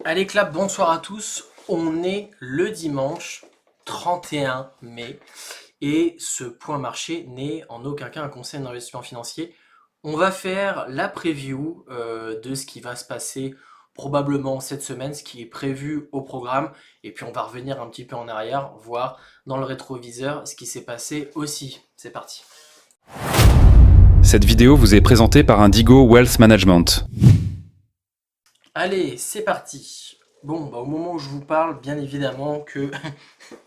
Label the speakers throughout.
Speaker 1: Allez clap, bonsoir à tous. On est le dimanche 31 mai et ce point marché n'est en aucun cas un conseil d'investissement financier. On va faire la preview de ce qui va se passer probablement cette semaine, ce qui est prévu au programme, et puis on va revenir un petit peu en arrière, voir dans le rétroviseur ce qui s'est passé aussi. C'est parti.
Speaker 2: Cette vidéo vous est présentée par Indigo Wealth Management.
Speaker 1: Allez, c'est parti. Bon, au moment où je vous parle, bien évidemment que...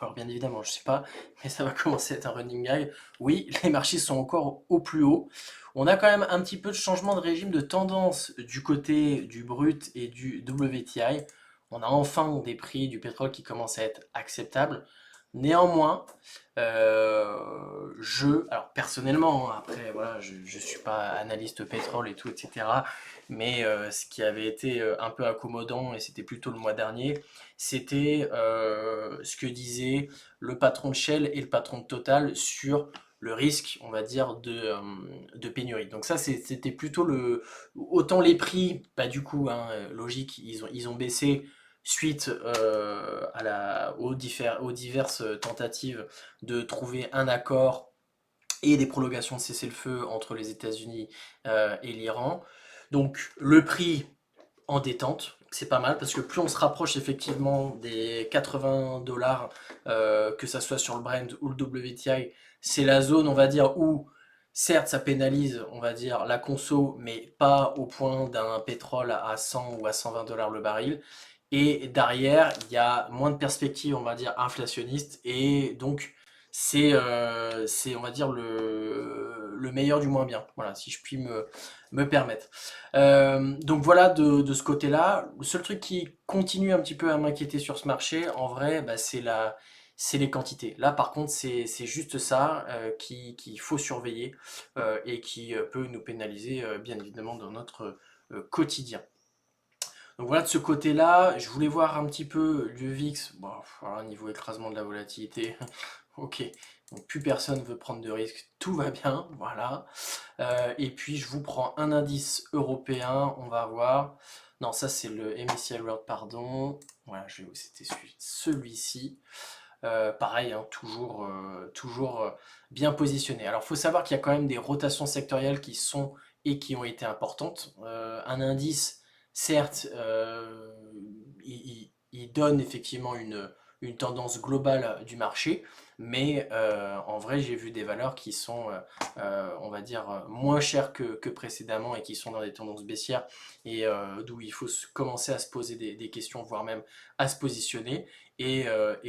Speaker 1: Alors bien évidemment, je sais pas, mais ça va commencer à être un running gag. Oui, les marchés sont encore au plus haut. On a quand même un petit peu de changement de régime de tendance du côté du brut et du WTI. On a enfin des prix du pétrole qui commencent à être acceptables. Néanmoins, alors personnellement, hein, après voilà, je suis pas analyste pétrole et tout, etc. Mais ce qui avait été un peu accommodant, et c'était plutôt le mois dernier, c'était ce que disait le patron de Shell et le patron de Total sur le risque, on va dire, de pénurie. Donc ça, c'était plutôt le... Autant les prix, bah du coup, hein, logique, ils ont baissé suite aux diverses tentatives de trouver un accord et des prolongations de cessez-le-feu entre les États-Unis et l'Iran. Donc le prix en détente, c'est pas mal parce que plus on se rapproche effectivement des 80 dollars, que ça soit sur le Brent ou le WTI, c'est la zone, on va dire, où certes ça pénalise, on va dire, la conso, mais pas au point d'un pétrole à 100 ou à 120 dollars le baril. Et derrière, il y a moins de perspectives, on va dire, inflationnistes. Et donc, on va dire, le meilleur du moins bien. Voilà, si je puis me permettre. Donc voilà de ce côté-là. Le seul truc qui continue un petit peu à m'inquiéter sur ce marché, en vrai, bah, c'est les quantités. Là, par contre, c'est juste ça qu'il faut surveiller et qui peut nous pénaliser, bien évidemment, dans notre quotidien. Donc voilà, de ce côté-là, je voulais voir un petit peu le VIX. Bon, voilà, niveau écrasement de la volatilité, ok. Donc plus personne veut prendre de risques, tout va bien, voilà. Et puis je vous prends un indice européen, on va voir. Non, ça c'est le MSCI World, pardon. Voilà, c'était celui-ci. Pareil, hein, toujours bien positionné. Alors, il faut savoir qu'il y a quand même des rotations sectorielles qui sont et qui ont été importantes. Un indice, certes, il donne effectivement une tendance globale du marché, mais en vrai, j'ai vu des valeurs qui sont, on va dire, moins chères que précédemment et qui sont dans des tendances baissières et d'où il faut commencer à se poser des questions, voire même à se positionner et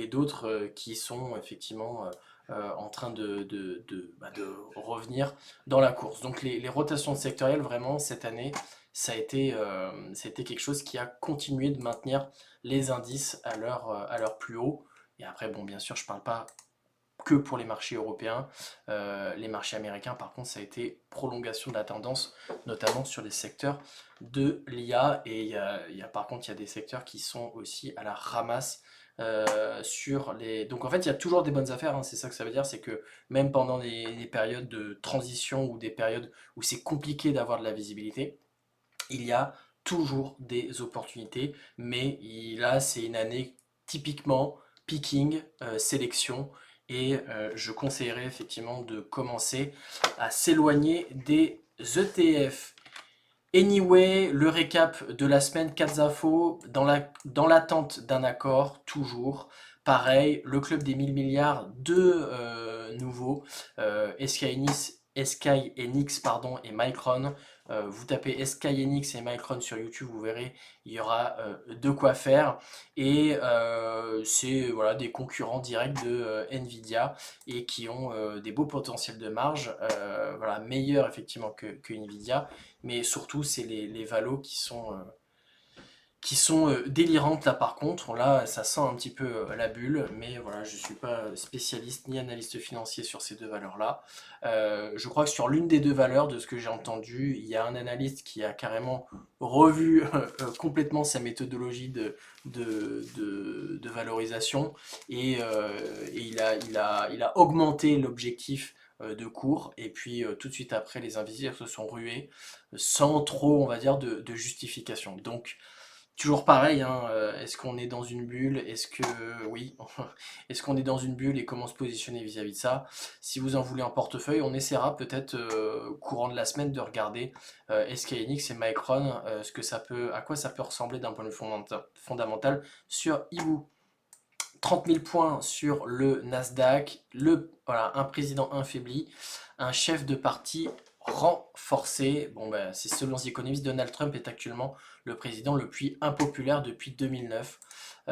Speaker 1: d'autres qui sont effectivement en train de revenir dans la course. Donc les rotations sectorielles, vraiment, cette année, ça a été quelque chose qui a continué de maintenir les indices à leur plus haut. Et après, bon, bien sûr, je ne parle pas que pour les marchés européens. Les marchés américains, par contre, ça a été prolongation de la tendance, notamment sur les secteurs de l'IA. Et par contre, il y a des secteurs qui sont aussi à la ramasse sur les... Donc en fait, il y a toujours des bonnes affaires, hein, c'est ça que ça veut dire, c'est que même pendant des périodes de transition ou des périodes où c'est compliqué d'avoir de la visibilité, il y a toujours des opportunités, mais là, c'est une année typiquement picking, sélection, et je conseillerais effectivement de commencer à s'éloigner des ETF. Anyway, le récap de la semaine, 4 infos, dans l'attente d'un accord, toujours. Pareil, le club des 1000 milliards, deux nouveaux, SK Enix pardon, et Micron. Vous tapez SK Enix et Micron sur YouTube, vous verrez, il y aura de quoi faire. Et c'est voilà, des concurrents directs de Nvidia et qui ont des beaux potentiels de marge, voilà, meilleurs effectivement que Nvidia, mais surtout c'est les valos qui sont délirantes là par contre. Là ça sent un petit peu la bulle, mais voilà, je suis pas spécialiste ni analyste financier sur ces deux valeurs là. Je crois que sur l'une des deux valeurs, de ce que j'ai entendu, il y a un analyste qui a carrément revu complètement sa méthodologie de valorisation et il a augmenté l'objectif de cours, et puis tout de suite après les investisseurs se sont rués sans trop, on va dire, de justification. Donc Toujours pareil, hein, est-ce qu'on est dans une bulle? Est-ce que oui, est-ce qu'on est dans une bulle et comment se positionner vis-à-vis de ça? Si vous en voulez en portefeuille, on essaiera peut-être courant de la semaine de regarder SKNX et Micron, ce que ça peut, à quoi ça peut ressembler d'un point de vue fondamental sur Ibu. 30 000 points sur le Nasdaq, voilà, un président affaibli, un chef de parti renforcé. Bon, ben, c'est selon The Economist, Donald Trump est actuellement le président le plus impopulaire depuis 2009. On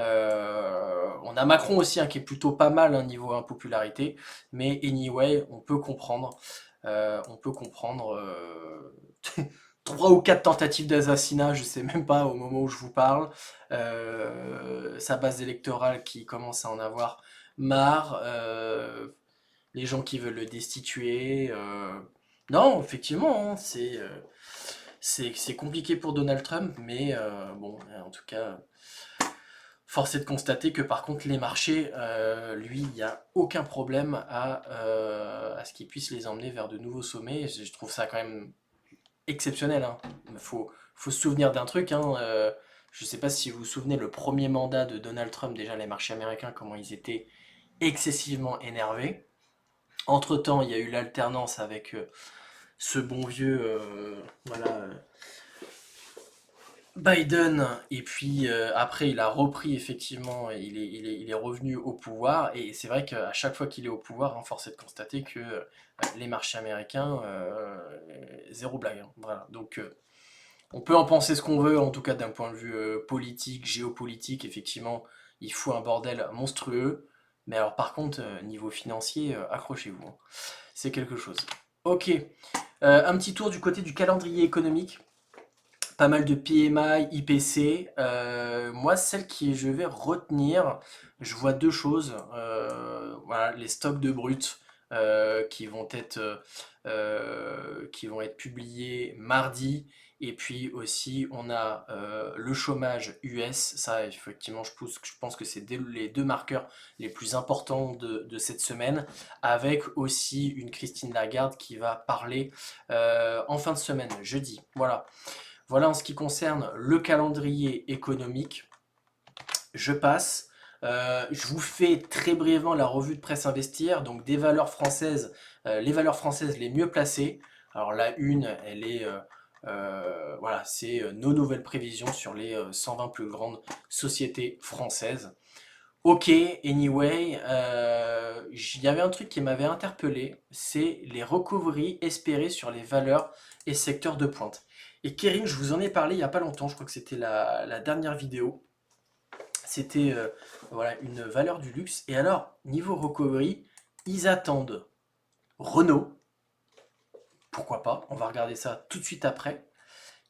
Speaker 1: a Macron aussi, hein, qui est plutôt pas mal niveau impopularité, mais anyway, on peut comprendre. On peut comprendre 3 ou 4 tentatives d'assassinat, je sais même pas au moment où je vous parle. Sa base électorale qui commence à en avoir marre. Les gens qui veulent le destituer. Non, effectivement, hein, c'est compliqué pour Donald Trump, mais bon, en tout cas, force est de constater que par contre, les marchés, lui, il n'y a aucun problème à ce qu'il puisse les emmener vers de nouveaux sommets. Je trouve ça quand même exceptionnel, hein. Faut se souvenir d'un truc, hein, je ne sais pas si vous vous souvenez, le premier mandat de Donald Trump, déjà les marchés américains, comment ils étaient excessivement énervés. Entre-temps, il y a eu l'alternance avec ce bon vieux voilà, Biden, et puis après il a repris effectivement, il est revenu au pouvoir, et c'est vrai qu'à chaque fois qu'il est au pouvoir, hein, force est de constater que les marchés américains, zéro blague, hein. Voilà. Donc on peut en penser ce qu'on veut, en tout cas d'un point de vue politique, géopolitique, effectivement, il faut un bordel monstrueux. Mais alors par contre, niveau financier, accrochez-vous, hein. C'est quelque chose. Ok, un petit tour du côté du calendrier économique. Pas mal de PMI, IPC. Moi, celle qui je vais retenir, je vois deux choses. Voilà, les stocks de brut qui vont être publiés mardi. Et puis aussi, on a le chômage US. Ça, effectivement, je pense que c'est les deux marqueurs les plus importants de cette semaine. Avec aussi une Christine Lagarde qui va parler en fin de semaine, jeudi. Voilà. Voilà en ce qui concerne le calendrier économique. Je passe. Je vous fais très brièvement la revue de presse investir, donc des valeurs françaises, les valeurs françaises les mieux placées. Alors la une, elle est, voilà, c'est nos nouvelles prévisions sur les 120 plus grandes sociétés françaises. Ok, anyway, il y avait un truc qui m'avait interpellé, c'est les recoveries espérées sur les valeurs et secteurs de pointe. Et Kering, je vous en ai parlé il n'y a pas longtemps, je crois que c'était la dernière vidéo. C'était voilà, une valeur du luxe. Et alors, niveau recovery, ils attendent Renault. Pourquoi pas? On va regarder ça tout de suite après.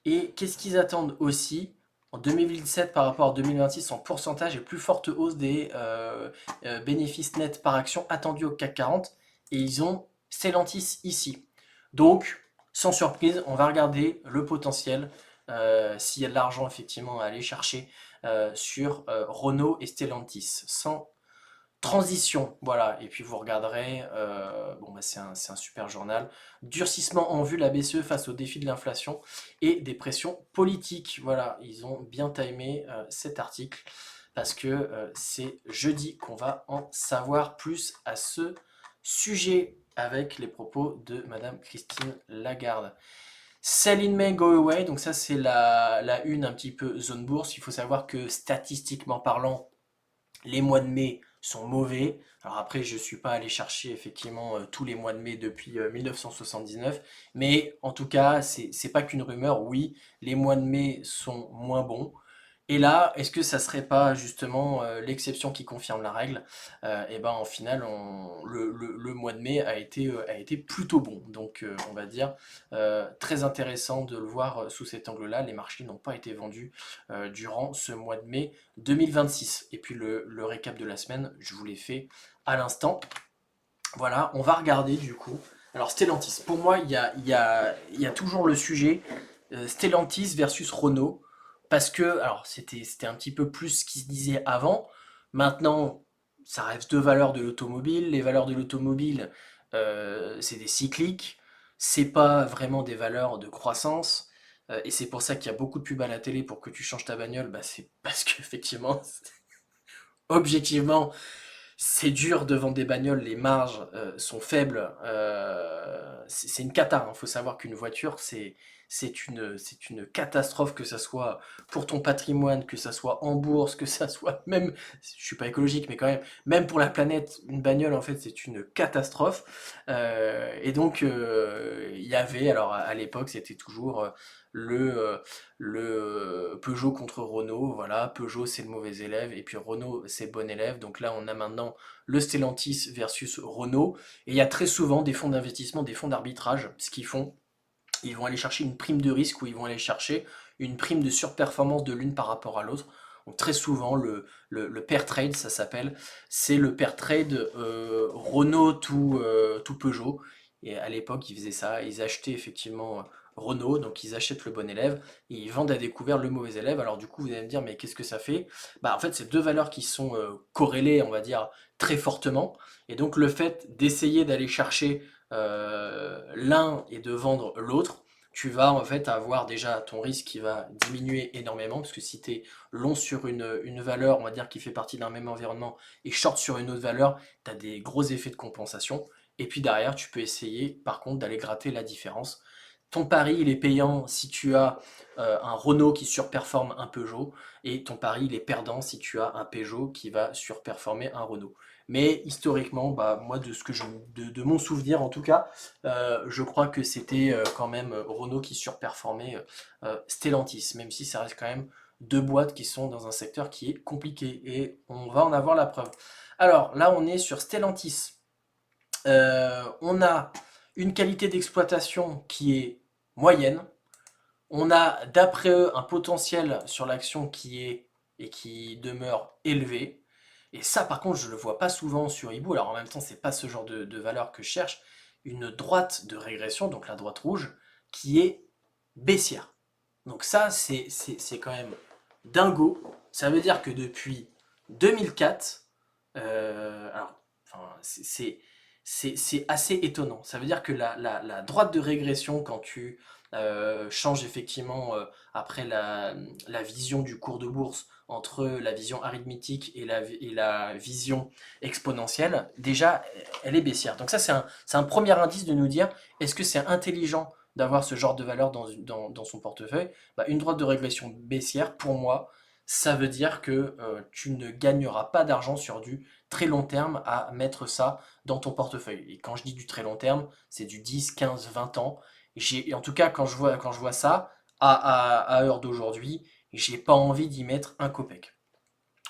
Speaker 1: Et qu'est-ce qu'ils attendent aussi? En 2017 par rapport à 2026, en pourcentage et plus forte hausse des bénéfices nets par action attendus au CAC 40. Et ils ont Stellantis ici. Donc, sans surprise, on va regarder le potentiel, s'il y a de l'argent effectivement à aller chercher sur Renault et Stellantis. Sans transition, voilà, et puis vous regarderez, bon bah c'est un super journal. Durcissement en vue, la BCE face au défi de l'inflation et des pressions politiques. Voilà, ils ont bien timé cet article parce que c'est jeudi qu'on va en savoir plus à ce sujet avec les propos de Madame Christine Lagarde. Sell in May, go away, donc ça c'est la une un petit peu zone bourse. Il faut savoir que statistiquement parlant, les mois de mai sont mauvais. Alors après, je ne suis pas allé chercher effectivement tous les mois de mai depuis 1979, mais en tout cas, c'est pas qu'une rumeur. Oui, les mois de mai sont moins bons. Et là, est-ce que ça serait pas justement l'exception qui confirme la règle? Et ben en final, le mois de mai a été plutôt bon. Donc on va dire très intéressant de le voir sous cet angle-là. Les marchés n'ont pas été vendus durant ce mois de mai 2026. Et puis le récap de la semaine, je vous l'ai fait à l'instant. Voilà, on va regarder du coup. Alors Stellantis, pour moi, il y a toujours le sujet Stellantis versus Renault. Parce que, alors c'était un petit peu plus ce qui se disait avant. Maintenant, ça reste deux valeurs de l'automobile. Les valeurs de l'automobile, c'est des cycliques. C'est pas vraiment des valeurs de croissance. et c'est pour ça qu'il y a beaucoup de pubs à la télé pour que tu changes ta bagnole, bah, c'est parce qu'effectivement, objectivement, c'est dur de vendre des bagnoles, les marges sont faibles. C'est une cata. Il faut savoir qu'une voiture, c'est une catastrophe, que ça soit pour ton patrimoine, que ça soit en bourse, que ça soit même, je suis pas écologique, mais quand même pour la planète, une bagnole, en fait, c'est une catastrophe. Et donc, il y avait, alors à l'époque, c'était toujours le, euh, le Peugeot contre Renault. Voilà, Peugeot c'est le mauvais élève, et puis Renault c'est le bon élève. Donc là, on a maintenant le Stellantis versus Renault. Et il y a très souvent des fonds d'investissement, des fonds d'arbitrage. Ce qu'ils font, ils vont aller chercher une prime de risque, ou ils vont aller chercher une prime de surperformance de l'une par rapport à l'autre. Donc très souvent, le pair trade, ça s'appelle, c'est le pair trade Renault tout Peugeot. Et à l'époque, ils faisaient ça, ils achetaient effectivement Renault, donc ils achètent le bon élève, et ils vendent à découvert le mauvais élève. Alors du coup, vous allez me dire, mais qu'est-ce que ça fait? Bah en fait, c'est deux valeurs qui sont corrélées, on va dire, très fortement. Et donc le fait d'essayer d'aller chercher l'un et de vendre l'autre, tu vas en fait avoir déjà ton risque qui va diminuer énormément, parce que si tu es long sur une valeur, on va dire, qui fait partie d'un même environnement, et short sur une autre valeur, tu as des gros effets de compensation. Et puis derrière, tu peux essayer par contre d'aller gratter la différence. Ton pari, il est payant si tu as un Renault qui surperforme un Peugeot, et ton pari, il est perdant si tu as un Peugeot qui va surperformer un Renault. Mais historiquement, bah, moi, de mon souvenir en tout cas, je crois que c'était quand même Renault qui surperformait Stellantis, même si ça reste quand même deux boîtes qui sont dans un secteur qui est compliqué, et on va en avoir la preuve. Alors là, on est sur Stellantis. On a une qualité d'exploitation qui est moyenne. On a d'après eux un potentiel sur l'action qui est et qui demeure élevé. Et ça, par contre, je le vois pas souvent sur Ibu. Alors en même temps, c'est pas ce genre de valeur que je cherche. Une droite de régression, donc la droite rouge, qui est baissière. Donc ça, c'est quand même dingo. Ça veut dire que depuis 2004, alors, enfin, c'est assez étonnant. Ça veut dire que la droite de régression, quand tu changes effectivement après la vision du cours de bourse entre la vision arithmétique et la vision exponentielle, déjà, elle est baissière. Donc ça, c'est un premier indice de nous dire, est-ce que c'est intelligent d'avoir ce genre de valeur dans son portefeuille? Bah, une droite de régression baissière, pour moi, ça veut dire que tu ne gagneras pas d'argent sur du très long terme à mettre ça dans ton portefeuille. Et quand je dis du très long terme, c'est du 10, 15, 20 ans. En tout cas, quand je vois ça, à heure d'aujourd'hui, j'ai pas envie d'y mettre un copec.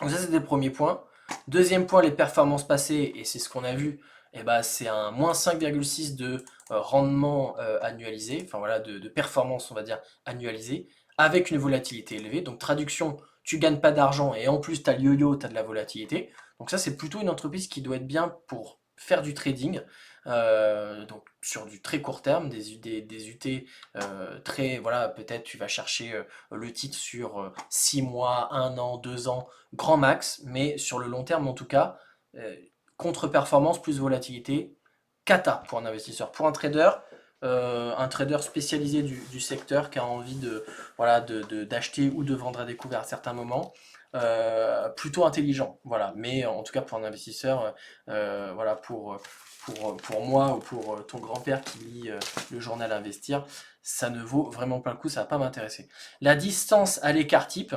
Speaker 1: Donc ça, c'était le premier point. Deuxième point, les performances passées, et c'est ce qu'on a vu, eh ben, c'est un moins 5,6 de rendement annualisé, enfin voilà, de performance, on va dire, annualisée, avec une volatilité élevée. Donc traduction, tu gagnes pas d'argent, et en plus tu as le yo-yo, tu as de la volatilité. Donc ça, c'est plutôt une entreprise qui doit être bien pour faire du trading, donc sur du très court terme, des UT très, voilà, peut-être tu vas chercher le titre sur 6 mois, 1 an, 2 ans, grand max, mais sur le long terme en tout cas, euh, contre-performance plus volatilité, cata pour un investisseur. Pour un trader spécialisé du secteur qui a envie voilà, d'acheter ou de vendre à découvert à certains moments, plutôt intelligent. Voilà. Mais en tout cas pour un investisseur, voilà, pour moi ou pour ton grand-père qui lit le journal Investir, ça ne vaut vraiment pas le coup, ça va pas m'intéresser. La distance à l'écart type,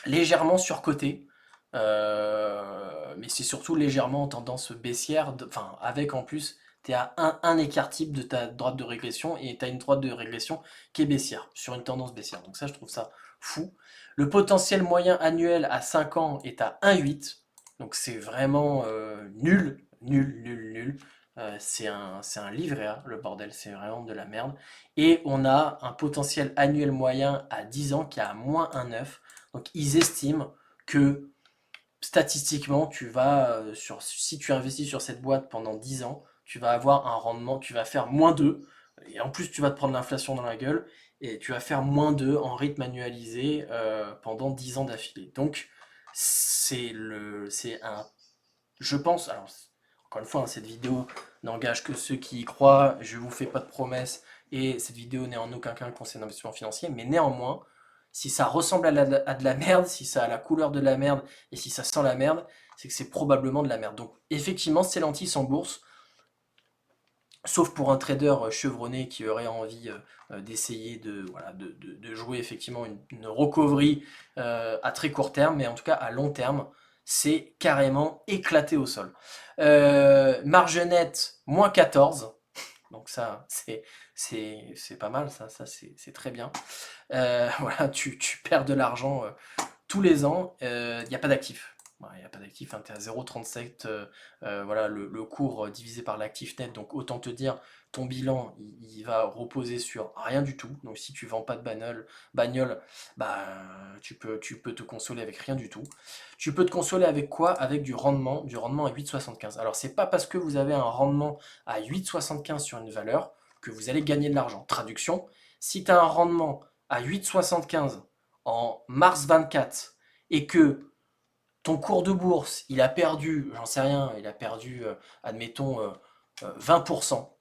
Speaker 1: légèrement surcoté, mais c'est surtout légèrement en tendance baissière, enfin avec en plus, tu es à un écart type de ta droite de régression, et tu as une droite de régression qui est baissière, sur une tendance baissière. Donc ça, je trouve ça fou. Le potentiel moyen annuel à 5 ans est à 1,8, donc c'est vraiment nul, nul, nul, nul. C'est un livret A, le bordel, c'est vraiment de la merde. Et on a un potentiel annuel moyen à 10 ans qui est à moins 1,9. Donc ils estiment que statistiquement, si tu investis sur cette boîte pendant 10 ans, tu vas avoir un rendement, tu vas faire moins 2, et en plus tu vas te prendre l'inflation dans la gueule, et tu vas faire moins 2 en rythme annualisé pendant 10 ans d'affilée. Donc c'est un, je pense, alors encore une fois, hein, cette vidéo n'engage que ceux qui y croient, je vous fais pas de promesses, et cette vidéo n'est en aucun cas un conseil d'investissement financier, mais néanmoins, si ça ressemble à de la merde, si ça a la couleur de la merde, et si ça sent la merde, c'est que c'est probablement de la merde. Donc effectivement, Stellantis en bourse, sauf pour un trader chevronné qui aurait envie d'essayer voilà, de jouer effectivement une recovery à très court terme, mais en tout cas à long terme, c'est carrément éclaté au sol. Marge nette, moins 14. Donc ça, c'est pas mal, ça c'est très bien. Voilà, tu perds de l'argent tous les ans, il n'y a pas d'actif. Il n'y a pas d'actif, hein, tu es à 0,37, voilà, le cours divisé par l'actif net, donc autant te dire, ton bilan, il va reposer sur rien du tout. Donc si tu vends pas de bagnole, bah, tu peux te consoler avec rien du tout. Tu peux te consoler avec quoi? Avec du rendement à 8,75. Alors c'est pas parce que vous avez un rendement à 8,75 sur une valeur que vous allez gagner de l'argent. Traduction, si tu as un rendement à 8,75 en mars 24 et que ton cours de bourse, il a perdu, j'en sais rien, il a perdu, admettons, 20%.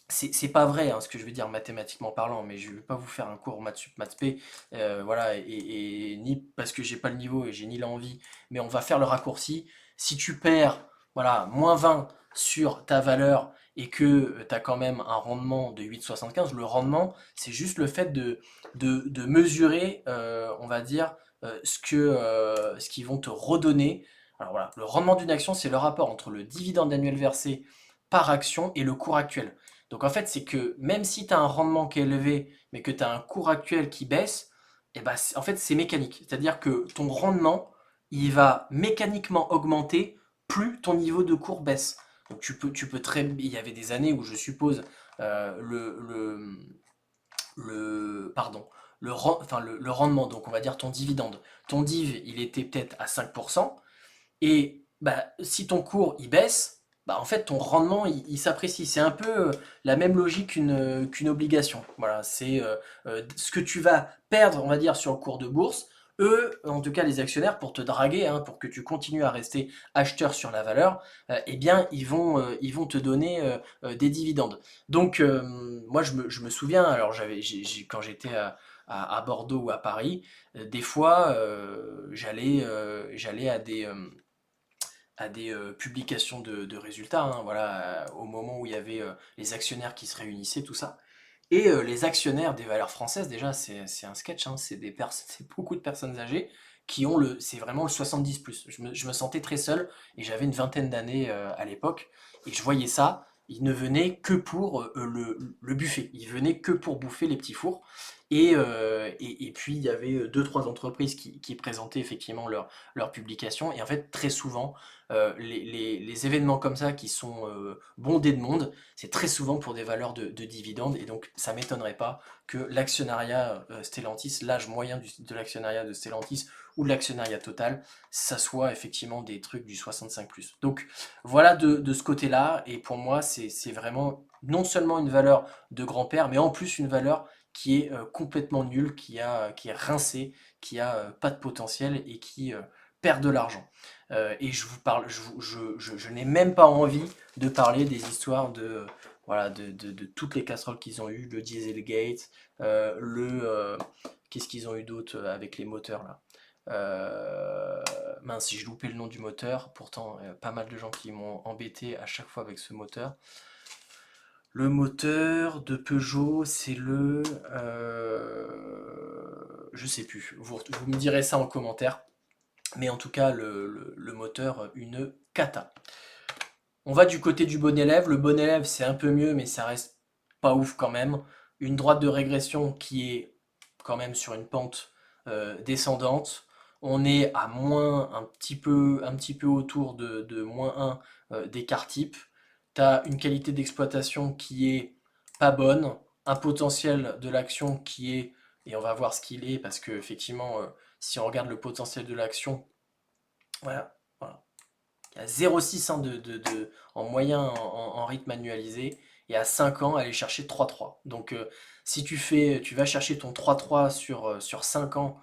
Speaker 1: C'est pas vrai hein, ce que je vais dire mathématiquement parlant, mais je vais pas vous faire un cours maths sup, maths p, voilà, et ni parce que j'ai pas le niveau et j'ai ni l'envie, mais on va faire le raccourci. Si tu perds, voilà, moins 20 sur ta valeur et que tu as quand même un rendement de 8,75, le rendement, c'est juste le fait de mesurer, on va dire, ce qu'ils vont te redonner. Alors voilà, le rendement d'une action, c'est le rapport entre le dividende annuel versé par action et le cours actuel. Donc en fait, c'est que même si tu as un rendement qui est élevé, mais que tu as un cours actuel qui baisse, et ben, en fait, c'est mécanique. C'est-à-dire que ton rendement, il va mécaniquement augmenter plus ton niveau de cours baisse. Donc tu peux très... Il y avait des années où je suppose pardon, le rendement, donc on va dire ton dividende. Ton div, il était peut-être à 5%, et bah, si ton cours il baisse, bah, en fait ton rendement il s'apprécie. C'est un peu la même logique qu'une obligation. Voilà, c'est ce que tu vas perdre, on va dire, sur le cours de bourse. Eux, en tout cas les actionnaires, pour te draguer, hein, pour que tu continues à rester acheteur sur la valeur, eh bien ils vont te donner des dividendes. Donc moi je me souviens, alors quand j'étais à Bordeaux ou à Paris, des fois j'allais à des publications de résultats, hein, voilà, au moment où il y avait les actionnaires qui se réunissaient, tout ça. Et les actionnaires des valeurs françaises, déjà, c'est un sketch, hein, c'est beaucoup de personnes âgées qui ont c'est vraiment le 70 plus. Je me sentais très seul et j'avais une vingtaine d'années à l'époque et je voyais ça. Ils ne venaient que pour le buffet. Ils venaient que pour bouffer les petits fours. Et puis il y avait deux, trois entreprises qui présentaient effectivement leur publication. Et en fait, très souvent, les événements comme ça qui sont bondés de monde, c'est très souvent pour des valeurs de dividendes. Et donc, ça m'étonnerait pas que l'actionnariat Stellantis, l'âge moyen de l'actionnariat de Stellantis ou de l'actionnariat total, ça soit effectivement des trucs du 65 plus. Donc, voilà de ce côté-là. Et pour moi, c'est vraiment non seulement une valeur de grand-père, mais en plus une valeur qui est complètement nulle, qui est rincée, qui a pas de potentiel et qui perd de l'argent. Et je vous parle, je n'ai même pas envie de parler des histoires voilà, de toutes les casseroles qu'ils ont eues, le Dieselgate, qu'est-ce qu'ils ont eu d'autre avec les moteurs là? Mince, j'ai loupé le nom du moteur, pourtant pas mal de gens qui m'ont embêté à chaque fois avec ce moteur. Le moteur de Peugeot, c'est je sais plus, vous me direz ça en commentaire. Mais en tout cas, le moteur, une cata. On va du côté du bon élève. Le bon élève, c'est un peu mieux, mais ça reste pas ouf quand même. Une droite de régression qui est quand même sur une pente descendante. On est à moins un petit peu autour de moins 1 d'écart type. Tu as une qualité d'exploitation qui est pas bonne, un potentiel de l'action qui est, et on va voir ce qu'il est, parce que effectivement, si on regarde le potentiel de l'action, voilà, voilà. Il y a 0,6 hein, en moyen en rythme annualisé. Et à 5 ans, aller chercher 3,3. Donc si tu vas chercher ton 3,3 sur 5 ans,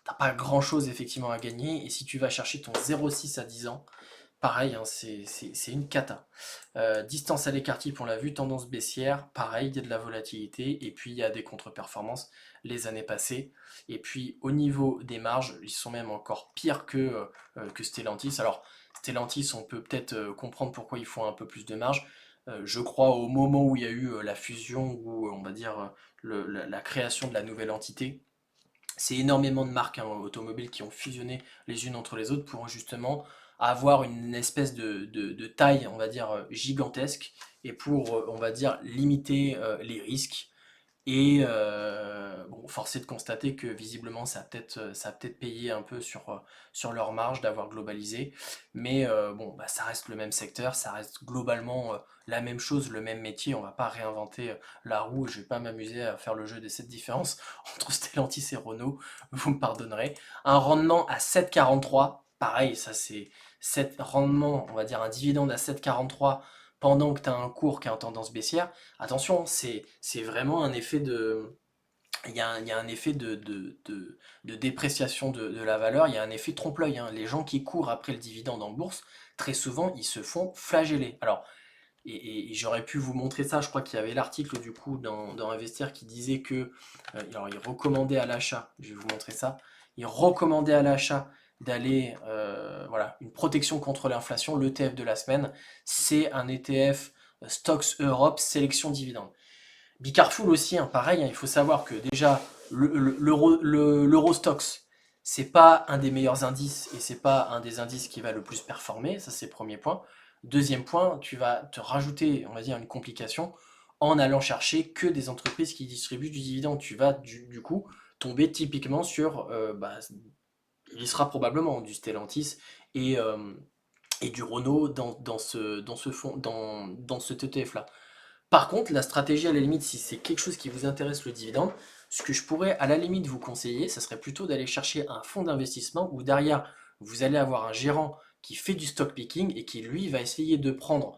Speaker 1: t'as pas grand chose effectivement à gagner. Et si tu vas chercher ton 0,6 à 10 ans, pareil, hein, c'est une cata. Distance à l'écart type, on l'a vu, tendance baissière, pareil, il y a de la volatilité, et puis il y a des contre-performances les années passées. Et puis au niveau des marges, ils sont même encore pires que Stellantis. Alors Stellantis, on peut peut-être comprendre pourquoi ils font un peu plus de marge. Je crois au moment où il y a eu la fusion, ou on va dire la création de la nouvelle entité, c'est énormément de marques, hein, automobiles qui ont fusionné les unes entre les autres pour justement avoir une espèce de taille, on va dire, gigantesque, et pour, on va dire, limiter les risques. Et bon, force est de constater que visiblement ça a peut-être payé un peu sur leur marge d'avoir globalisé. Mais bon, bah, ça reste le même secteur, ça reste globalement la même chose, le même métier. On va pas réinventer la roue. Je vais pas m'amuser à faire le jeu des 7 différences entre Stellantis et Renault, vous me pardonnerez. Un rendement à 7,43, pareil, ça c'est 7 rendement, on va dire un dividende à 7,43 pendant que tu as un cours qui est en tendance baissière. Attention, c'est vraiment un effet de. Il y a un effet de dépréciation de la valeur, il y a un effet trompe-l'œil, hein. Les gens qui courent après le dividende en bourse, très souvent, ils se font flageller. Alors, et j'aurais pu vous montrer ça, je crois qu'il y avait l'article du coup dans Investir qui disait que, alors il recommandait à l'achat, je vais vous montrer ça, il recommandait à l'achat d'aller, voilà, une protection contre l'inflation, l'ETF de la semaine, c'est un ETF Stocks Europe Sélection Dividende. Bicarfull aussi, hein, pareil, hein, il faut savoir que déjà, l'Eurostox, c'est pas un des meilleurs indices et c'est pas un des indices qui va le plus performer, ça c'est le premier point. Deuxième point, tu vas te rajouter, on va dire, une complication en allant chercher que des entreprises qui distribuent du dividende. Tu vas du coup tomber typiquement sur, bah, il sera probablement du Stellantis et, et du Renault dans ce fond, dans ce ETF-là. Par contre, la stratégie, à la limite, si c'est quelque chose qui vous intéresse, le dividende, ce que je pourrais à la limite vous conseiller, ça serait plutôt d'aller chercher un fonds d'investissement où derrière, vous allez avoir un gérant qui fait du stock picking et qui, lui, va essayer de prendre,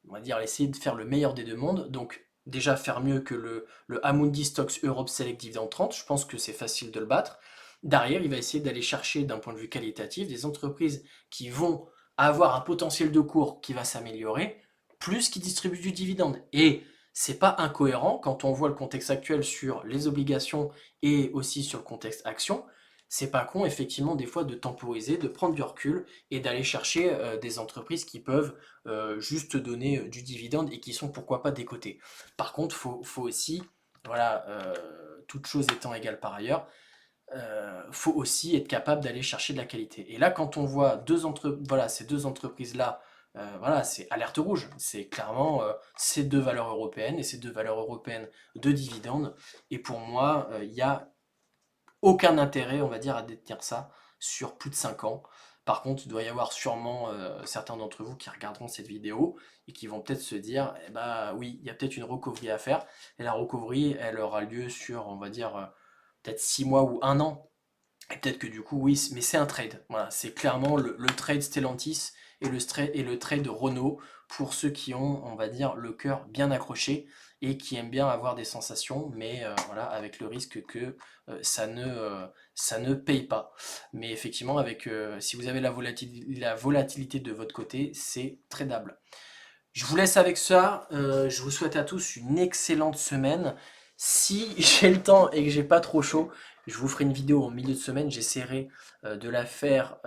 Speaker 1: on va dire, essayer de faire le meilleur des deux mondes. Donc, déjà faire mieux que le Amundi Stocks Europe Select Dividend 30, je pense que c'est facile de le battre. Derrière, il va essayer d'aller chercher, d'un point de vue qualitatif, des entreprises qui vont avoir un potentiel de cours qui va s'améliorer, plus qui distribuent du dividende. Et c'est pas incohérent quand on voit le contexte actuel sur les obligations et aussi sur le contexte action. C'est pas con, effectivement, des fois de temporiser, de prendre du recul et d'aller chercher des entreprises qui peuvent juste donner du dividende et qui sont pourquoi pas décotées. Par contre, faut aussi, voilà, toute chose étant égale par ailleurs, faut aussi être capable d'aller chercher de la qualité. Et là, quand on voit voilà, ces deux entreprises-là, voilà, c'est alerte rouge. C'est clairement ces deux valeurs européennes et ces deux valeurs européennes de dividendes. Et pour moi, il n'y a aucun intérêt, on va dire, à détenir ça sur plus de 5 ans. Par contre, il doit y avoir sûrement certains d'entre vous qui regarderont cette vidéo et qui vont peut-être se dire, eh ben oui, il y a peut-être une recovery à faire. Et la recovery, elle aura lieu sur, on va dire, peut-être 6 mois ou 1 an. Et peut-être que du coup, oui, mais c'est un trade. Voilà, c'est clairement le trade Stellantis et le trade Renault pour ceux qui ont, on va dire, le cœur bien accroché et qui aiment bien avoir des sensations, mais voilà, avec le risque que ça ne paye pas. Mais effectivement, si vous avez la volatilité de votre côté, c'est tradable. Je vous laisse avec ça. Je vous souhaite à tous une excellente semaine. Si j'ai le temps et que j'ai pas trop chaud, je vous ferai une vidéo en milieu de semaine. J'essaierai de la faire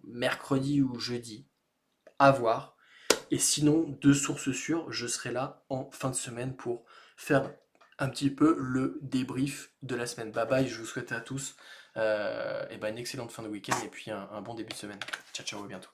Speaker 1: mercredi ou jeudi, à voir. Et sinon, de sources sûres, je serai là en fin de semaine pour faire un petit peu le débrief de la semaine. Bye bye, je vous souhaite à tous et ben une excellente fin de week-end et puis un bon début de semaine. Ciao, ciao, à bientôt.